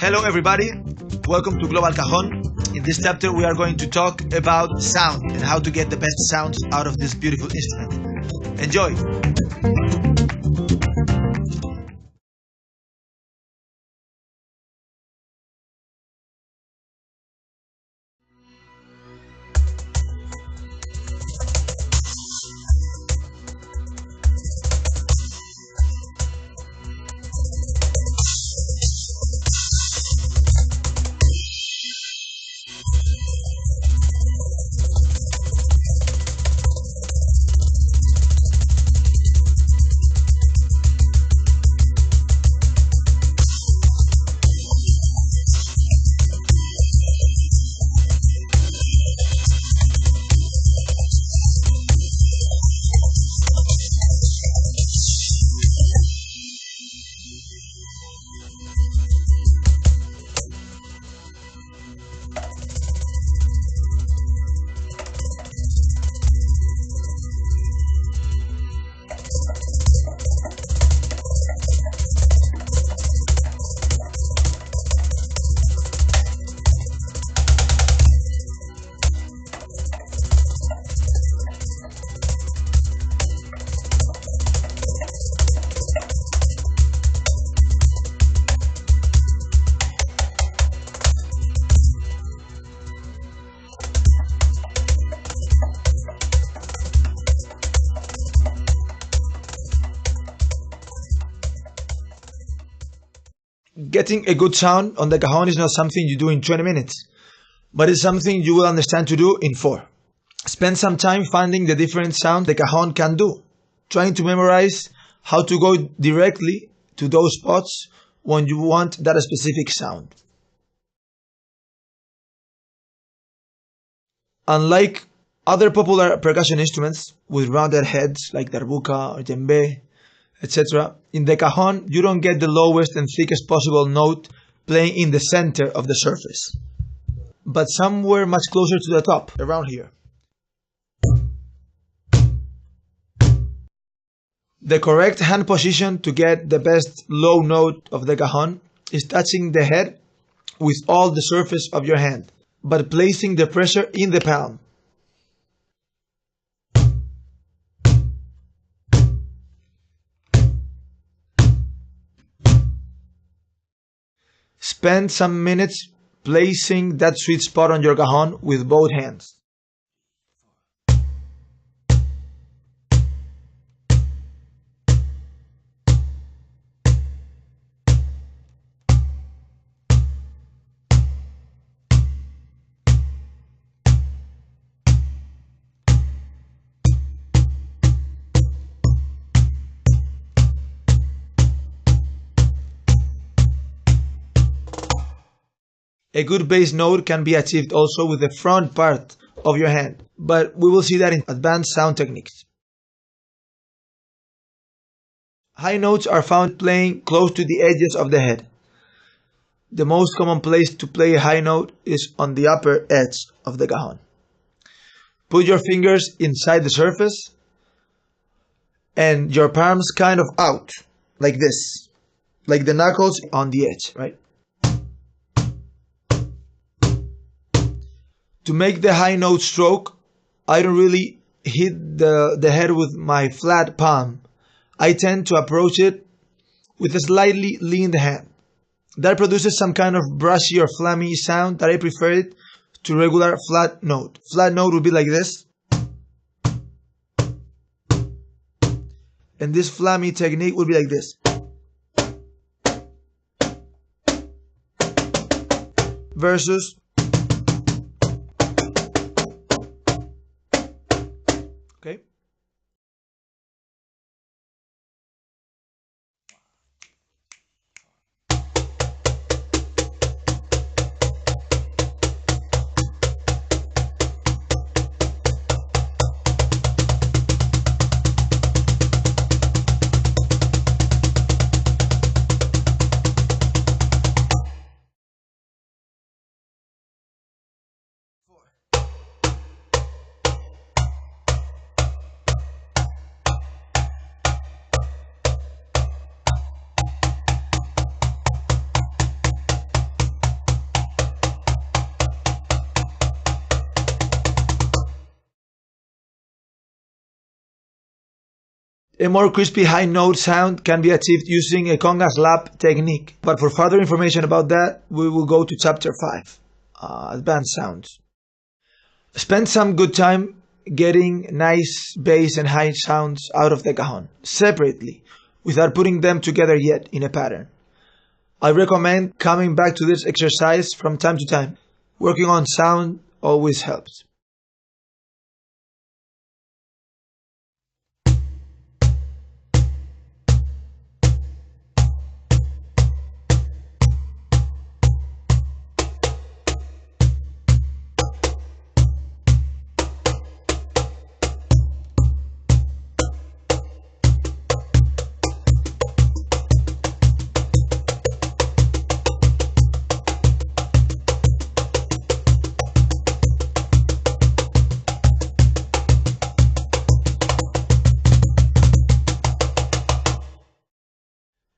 Hello everybody, welcome to Global Cajon. In this chapter we are going to talk about sound and how to get the best sounds out of this beautiful instrument. Enjoy! Getting a good sound on the cajon is not something you do in 20 minutes, but it's something you will understand to do in 4. Spend some time finding the different sounds the cajon can do, trying to memorize how to go directly to those spots when you want that specific sound. Unlike other popular percussion instruments with rounded heads like darbuka or djembe, etc., in the cajon you don't get the lowest and thickest possible note playing in the center of the surface, but somewhere much closer to the top, around here. The correct hand position to get the best low note of the cajon is touching the head with all the surface of your hand, but placing the pressure in the palm. Spend some minutes placing that sweet spot on your cajon with both hands. A good bass note can be achieved also with the front part of your hand, but we will see that in advanced sound techniques. High notes are found playing close to the edges of the head. The most common place to play a high note is on the upper edge of the cajon. Put your fingers inside the surface and your palms kind of out, like this, like the knuckles on the edge, right? To make the high note stroke, I don't really hit the head with my flat palm. I tend to approach it with a slightly leaned hand. That produces some kind of brushy or flammy sound that I prefer it to regular flat note. Flat note would be like this. And this flammy technique would be like this. Versus okay. A more crispy high note sound can be achieved using a conga slap technique. But for further information about that, we will go to chapter 5, advanced sounds. Spend some good time getting nice bass and high sounds out of the cajon, separately, without putting them together yet in a pattern. I recommend coming back to this exercise from time to time. Working on sound always helps.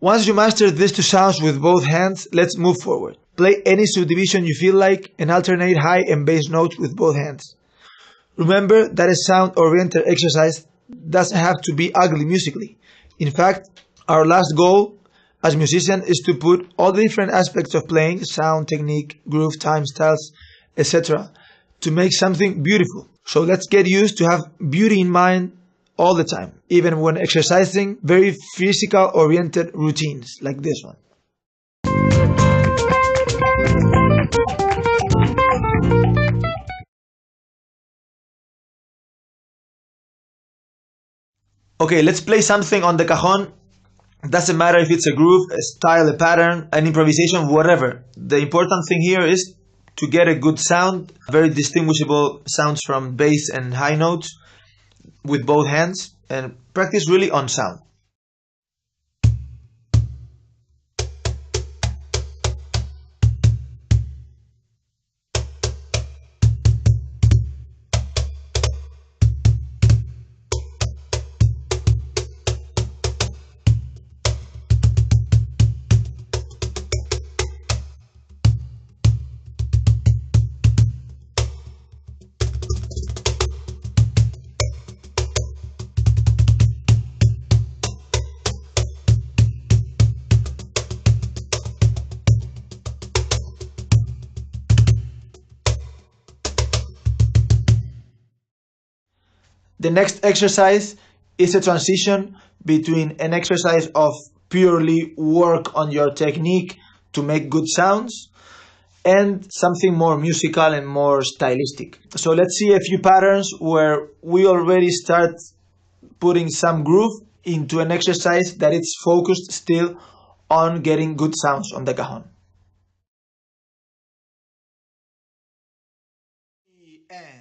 Once you master these two sounds with both hands, let's move forward. Play any subdivision you feel like and alternate high and bass notes with both hands. Remember that a sound-oriented exercise doesn't have to be ugly musically. In fact, our last goal as musicians is to put all the different aspects of playing, sound, technique, groove, time, styles, etc., to make something beautiful. So let's get used to have beauty in mind all the time, even when exercising very physical oriented routines like this one. Okay, let's play something on the cajon. Doesn't matter if it's a groove, a style, a pattern, an improvisation, whatever. The important thing here is to get a good sound, very distinguishable sounds from bass and high notes with both hands, and practice really on sound. The next exercise is a transition between an exercise of purely work on your technique to make good sounds and something more musical and more stylistic. So let's see a few patterns where we already start putting some groove into an exercise that it's focused still on getting good sounds on the cajon. And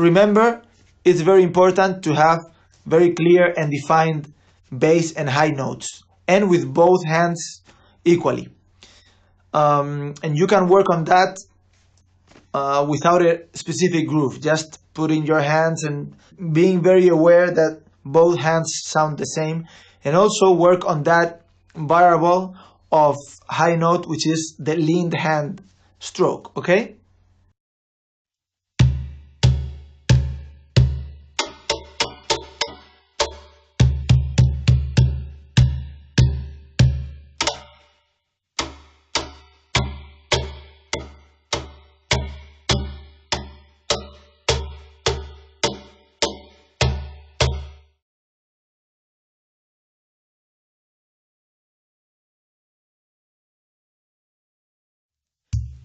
remember, it's very important to have very clear and defined bass and high notes, and with both hands equally. And you can work on that without a specific groove, just putting your hands and being very aware that both hands sound the same, and also work on that variable of high note, which is the leaned hand stroke, okay?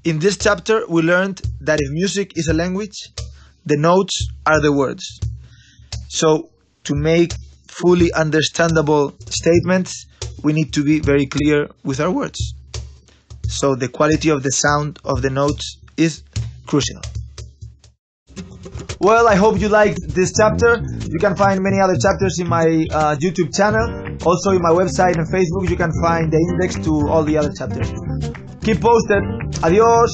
In this chapter, we learned that if music is a language, the notes are the words. So, to make fully understandable statements, we need to be very clear with our words. So, the quality of the sound of the notes is crucial. Well, I hope you liked this chapter. You can find many other chapters in my YouTube channel. Also, in my website and Facebook, you can find the index to all the other chapters. Keep posted. Adiós.